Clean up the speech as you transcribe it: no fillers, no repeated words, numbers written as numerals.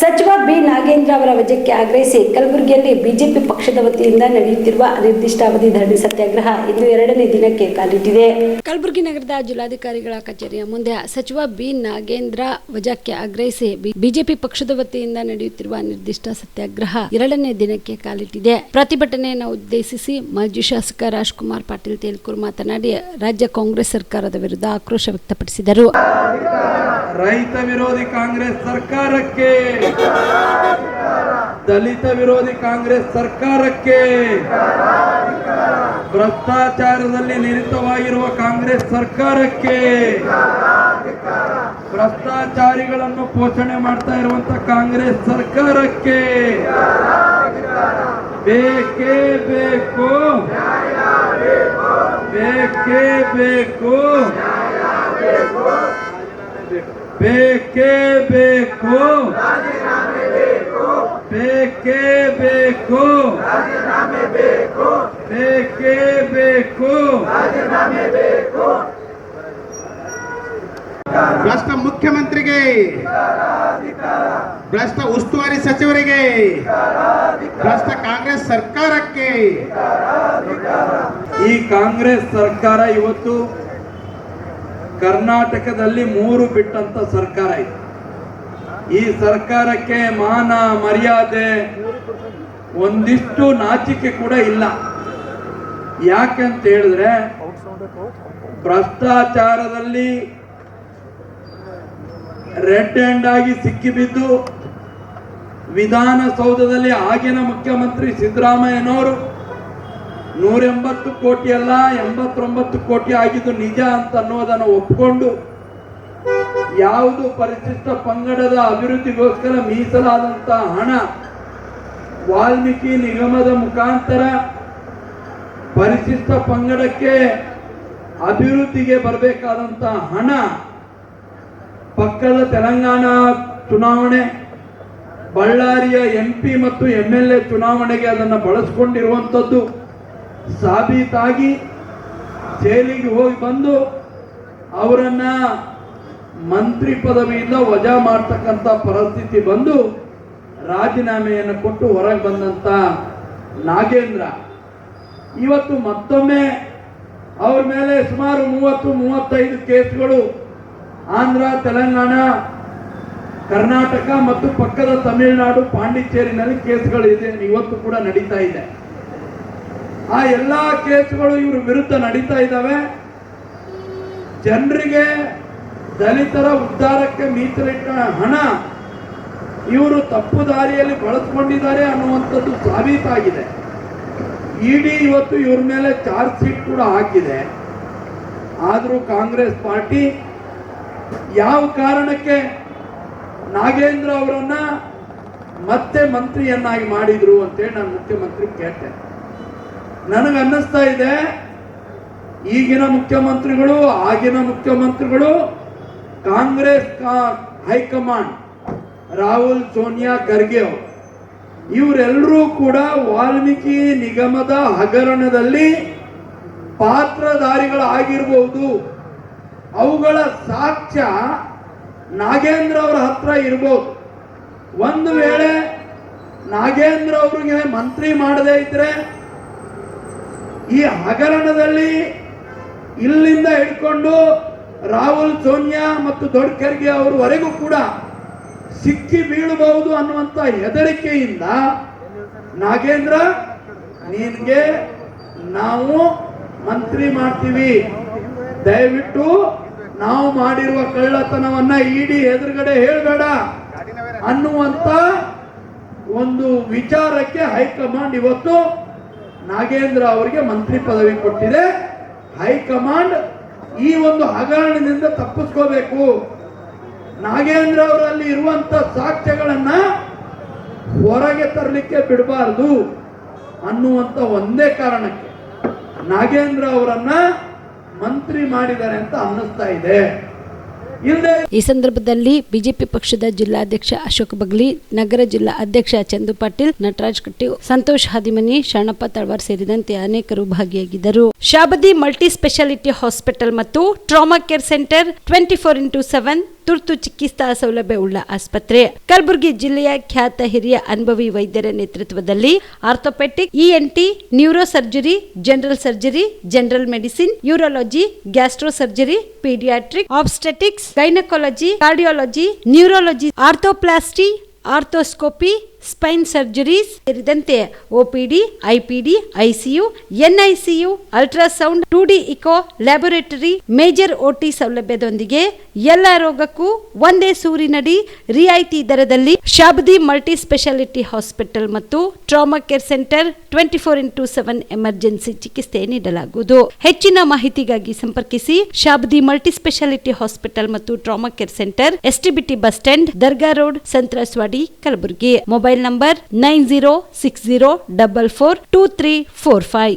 ಸಚಿವ ಬಿ ನಾಗೇಂದ್ರ ಅವರ ವಜಾಕ್ಕೆ ಆಗ್ರಹಿಸಿ ಕಲಬುರಗಿಯಲ್ಲಿ ಬಿಜೆಪಿ ಪಕ್ಷದ ವತಿಯಿಂದ ನಡೆಯುತ್ತಿರುವ ಅನಿರ್ದಿಷ್ಟಾವಧಿ ಧರಣಿ ಸತ್ಯಾಗ್ರಹ ಇಂದು 2ನೇ ದಿನಕ್ಕೆ ಕಾಲಿಟ್ಟಿದೆ. ಕಲಬುರಗಿ ನಗರದ ಜಿಲ್ಲಾಧಿಕಾರಿಗಳ ಕಚೇರಿಯ ಮುಂದೆ ಸಚಿವ ಬಿ ನಾಗೇಂದ್ರ ವಜಾಕ್ಕೆ ಆಗ್ರಹಿಸಿ ಬಿಜೆಪಿ ಪಕ್ಷದ ವತಿಯಿಂದ ನಡೆಯುತ್ತಿರುವ ಅನಿರ್ದಿಷ್ಟ ಸತ್ಯಾಗ್ರಹ 2ನೇ ದಿನಕ್ಕೆ ಕಾಲಿಟ್ಟಿದೆ. ಪ್ರತಿಭಟನೆಯನ್ನು ಉದ್ದೇಶಿಸಿ ಮಾಜಿ ಶಾಸಕ ರಾಜ್ಕುಮಾರ್ ಪಾಟೀಲ್ ತೇಲ್ಕೂರ್ ಮಾತನಾಡಿ ರಾಜ್ಯ ಕಾಂಗ್ರೆಸ್ ಸರ್ಕಾರದ ವಿರುದ್ಧ ಆಕ್ರೋಶ ವ್ಯಕ್ತಪಡಿಸಿದರು. ರೈತ ವಿರೋಧಿ ಕಾಂಗ್ರೆಸ್ ಸರ್ಕಾರಕ್ಕೆ, ದಲಿತ ವಿರೋಧಿ ಕಾಂಗ್ರೆಸ್ ಸರ್ಕಾರಕ್ಕೆ, ಭ್ರಷ್ಟಾಚಾರದಲ್ಲಿ ನಿರತವಾಗಿರುವ ಕಾಂಗ್ರೆಸ್ ಸರ್ಕಾರಕ್ಕೆ, ಭ್ರಷ್ಟಾಚಾರಿಗಳನ್ನು ಪೋಷಣೆ ಮಾಡ್ತಾ ಇರುವಂತ ಕಾಂಗ್ರೆಸ್ ಸರ್ಕಾರಕ್ಕೆ ಬೇಕೇ ಬೇಕು, ಬೇಕೇ ಬೇಕು, ಬೇಕೇ ಬೇಕು, ಬೇಕೇ ಬೇಕು, ಬೇಕೇ ಬೇಕು. ಭ್ರಷ್ಟ ಮುಖ್ಯಮಂತ್ರಿಗೆ, ಭ್ರಷ್ಟ ಉಸ್ತುವಾರಿ ಸಚಿವರಿಗೆ, ಭ್ರಷ್ಟ ಕಾಂಗ್ರೆಸ್ ಸರ್ಕಾರಕ್ಕೆ. ಈ ಕಾಂಗ್ರೆಸ್ ಸರ್ಕಾರ ಇವತ್ತು ಕರ್ನಾಟಕದಲ್ಲಿ 3 ಬಿಟ್ಟಂತ ಸರ್ಕಾರ ಇದೆ. ಈ ಸರ್ಕಾರಕ್ಕೆ ಮಾನ ಮರ್ಯಾದೆ ಒಂದಿಷ್ಟು ನಾಚಿಕೆ ಕೂಡ ಇಲ್ಲ. ಯಾಕಂತ ಹೇಳಿದ್ರೆ ಭ್ರಷ್ಟಾಚಾರದಲ್ಲಿ ರೆಡ್ ಹ್ಯಾಂಡ್ ಆಗಿ ಸಿಕ್ಕಿಬಿದ್ದು ವಿಧಾನಸೌಧದಲ್ಲಿ ಆಗಿನ ಮುಖ್ಯಮಂತ್ರಿ ಸಿದ್ದರಾಮಯ್ಯನವರು 180 ಕೋಟಿ ಅಲ್ಲ 89 ಕೋಟಿ ಆಗಿದ್ದು ನಿಜ ಅಂತ ಅನ್ನೋದನ್ನು ಒಪ್ಪಿಕೊಂಡು ಯಾವುದು ಪರಿಶಿಷ್ಟ ಪಂಗಡದ ಅಭಿವೃದ್ಧಿಗೋಸ್ಕರ ಮೀಸಲಾದಂತ ಹಣ ವಾಲ್ಮೀಕಿ ನಿಗಮದ ಮುಖಾಂತರ ಪರಿಶಿಷ್ಟ ಪಂಗಡಕ್ಕೆ ಅಭಿವೃದ್ಧಿಗೆ ಬರಬೇಕಾದಂತ ಹಣ ಪಕ್ಕದ ತೆಲಂಗಾಣ ಚುನಾವಣೆ, ಬಳ್ಳಾರಿಯ MP ಮತ್ತು MLA ಚುನಾವಣೆಗೆ ಅದನ್ನು ಬಳಸಿಕೊಂಡಿರುವಂಥದ್ದು ಸಾಬೀತಾಗಿ ಜೈಲಿಗೆ ಹೋಗಿ ಬಂದು ಅವರನ್ನ ಮಂತ್ರಿ ಪದವಿಯಿಂದ ವಜಾ ಮಾಡ್ತಕ್ಕಂಥ ಪರಿಸ್ಥಿತಿ ಬಂದು ರಾಜೀನಾಮೆಯನ್ನು ಕೊಟ್ಟು ಹೊರಗೆ ಬಂದಂತ ನಾಗೇಂದ್ರ ಇವತ್ತು ಮತ್ತೊಮ್ಮೆ ಅವ್ರ ಮೇಲೆ ಸುಮಾರು 30-35 ಕೇಸ್ಗಳು ಆಂಧ್ರ, ತೆಲಂಗಾಣ, ಕರ್ನಾಟಕ ಮತ್ತು ಪಕ್ಕದ ತಮಿಳುನಾಡು, ಪಾಂಡಿಚೇರಿನಲ್ಲಿ ಕೇಸ್ಗಳು ಇದೆ, ಇವತ್ತು ಕೂಡ ನಡೀತಾ ಇದೆ. ಆ ಎಲ್ಲಾ ಕೇಸ್ಗಳು ಇವ್ರ ವಿರುದ್ಧ ನಡೀತಾ ಇದ್ದಾವೆ. ಜನರಿಗೆ ದಲಿತರ ಉದ್ಧಾರಕ್ಕೆ ಮೀಸಲಿಟ್ಟ ಹಣ ಇವರು ತಪ್ಪು ದಾರಿಯಲ್ಲಿ ಬಳಸ್ಕೊಂಡಿದ್ದಾರೆ ಅನ್ನುವಂಥದ್ದು ಸಾಬೀತಾಗಿದೆ. ಇಡಿ ಇವತ್ತು ಇವ್ರ ಮೇಲೆ ಚಾರ್ಜ್ ಶೀಟ್ ಕೂಡ ಹಾಕಿದೆ. ಆದರೂ ಕಾಂಗ್ರೆಸ್ ಪಾರ್ಟಿ ಯಾವ ಕಾರಣಕ್ಕೆ ನಾಗೇಂದ್ರ ಅವರನ್ನ ಮತ್ತೆ ಮಂತ್ರಿಯನ್ನಾಗಿ ಮಾಡಿದ್ರು ಅಂತೇಳಿ ನಾನು ಮುಖ್ಯಮಂತ್ರಿ ಕೇಳ್ತೇನೆ. ನನಗೆ ಅನ್ನಿಸ್ತಾ ಇದೆ ಈಗಿನ ಮುಖ್ಯಮಂತ್ರಿಗಳು, ಆಗಿನ ಮುಖ್ಯಮಂತ್ರಿಗಳು, ಕಾಂಗ್ರೆಸ್ ಹೈಕಮಾಂಡ್ ರಾಹುಲ್, ಸೋನಿಯಾ, ಖರ್ಗೆ ಅವರು ಇವರೆಲ್ಲರೂ ಕೂಡ ವಾಲ್ಮೀಕಿ ನಿಗಮದ ಹಗರಣದಲ್ಲಿ ಪಾತ್ರಧಾರಿಗಳಾಗಿರ್ಬಹುದು. ಅವುಗಳ ಸಾಕ್ಷ್ಯ ನಾಗೇಂದ್ರ ಅವರ ಹತ್ರ ಇರಬಹುದು. ಒಂದು ವೇಳೆ ನಾಗೇಂದ್ರ ಅವರಿಗೆ ಮಂತ್ರಿ ಮಾಡದೇ ಇದ್ರೆ ಈ ಹಗರಣದಲ್ಲಿ ಇಲ್ಲಿಂದ ಹಿಡ್ಕೊಂಡು ರಾಹುಲ್, ಸೋನಿಯಾ ಮತ್ತು ದೊಡ್ಡ ಖರ್ಗೆ ಅವರವರೆಗೂ ಕೂಡ ಸಿಕ್ಕಿ ಬೀಳಬಹುದು ಅನ್ನುವಂತ ಹೆದರಿಕೆಯಿಂದ ನಾಗೇಂದ್ರ ನಿನ್ಗೆ ನಾವು ಮಂತ್ರಿ ಮಾಡ್ತೀವಿ, ದಯವಿಟ್ಟು ನಾವು ಮಾಡಿರುವ ಕಳ್ಳತನವನ್ನ ಇಡಿ ಎದುರುಗಡೆ ಹೇಳಬೇಡ ಅನ್ನುವಂತ ಒಂದು ವಿಚಾರಕ್ಕೆ ಹೈಕಮಾಂಡ್ ಇವತ್ತು ನಾಗೇಂದ್ರ ಅವರಿಗೆ ಮಂತ್ರಿ ಪದವಿ ಕೊಟ್ಟಿದೆ. ಹೈಕಮಾಂಡ್ ಈ ಒಂದು ಹಗರಣದಿಂದ ತಪ್ಪಿಸ್ಕೋಬೇಕು, ನಾಗೇಂದ್ರ ಅವರಲ್ಲಿ ಇರುವಂತ ಸಾಕ್ಷ್ಯಗಳನ್ನ ಹೊರಗೆ ತರಲಿಕ್ಕೆ ಬಿಡಬಾರದು ಅನ್ನುವಂತ ಒಂದೇ ಕಾರಣಕ್ಕೆ ನಾಗೇಂದ್ರ ಅವರನ್ನ ಮಂತ್ರಿ ಮಾಡಿದ್ದಾರೆ ಅಂತ ಅನ್ನಿಸ್ತಾ ಇದೆ. ಈ ಸಂದರ್ಭದಲ್ಲಿ ಬಿಜೆಪಿ ಪಕ್ಷದ ಜಿಲ್ಲಾಧ್ಯಕ್ಷ ಅಶೋಕ್ ಬಗ್ಲಿ, ನಗರ ಜಿಲ್ಲಾ ಅಧ್ಯಕ್ಷ ಚಂದು ಪಾಟೀಲ್, ನಟರಾಜ್ ಕಟ್ಟಿ, ಸಂತೋಷ್ ಹಾದಿಮನಿ, ಶರಣಪ್ಪ ತಳವಾರ್ ಸೇರಿದಂತೆ ಅನೇಕರು ಭಾಗಿಯಾಗಿದ್ದರು. ಶಾಬದಿ ಮಲ್ಟಿ ಸ್ಪೆಷಾಲಿಟಿ ಹಾಸ್ಪಿಟಲ್ ಮತ್ತು ಟ್ರಾಮಾ ಕೇರ್ ಸೆಂಟರ್ 24x7 ತುರ್ತು ಚಿಕಿತ್ಸಾ ಸೌಲಭ್ಯ ಉಳ್ಳ ಆಸ್ಪತ್ರೆ. ಕಲಬುರಗಿ ಜಿಲ್ಲೆಯ ಖ್ಯಾತ ಹಿರಿಯ ಅನುಭವಿ ವೈದ್ಯರ ನೇತೃತ್ವದಲ್ಲಿ orthopaedic, ENT, neuro surgery, general surgery, general medicine, urology, gastro surgery, paediatric, obstetrics, gynaecology, cardiology, neurology, arthroplasty, arthroscopy, spine surgeries ಸೇರಿದಂತೆ OPD, IPD, ICU, NICU, ultrasound, 2D echo, laboratory, major OT ಸೌಲಭ್ಯದೊಂದಿಗೆ ಎಲ್ಲ ರೋಗಕ್ಕೂ ಒಂದೇ ಸೂರಿನಡಿ ರಿಯಾಯಿತಿ ದರದಲ್ಲಿ ಶಾಬದಿ ಮಲ್ಟಿ ಸ್ಪೆಷಾಲಿಟಿ ಹಾಸ್ಪಿಟಲ್ ಮತ್ತು trauma care centre 24x7 emergency ಚಿಕಿತ್ಸೆ ನೀಡಲಾಗುವುದು. ಹೆಚ್ಚಿನ ಮಾಹಿತಿಗಾಗಿ ಸಂಪರ್ಕಿಸಿ ಶಾಬದಿ ಮಲ್ಟಿ ಸ್ಪೆಷಾಲಿಟಿ ಹಾಸ್ಪಿಟಲ್ ಮತ್ತು trauma care centre, STBT bus stand, Dargah road, ಸಂತ್ರಸ್ವಾಡಿ, Kalaburagi. Mobile number 9060442345.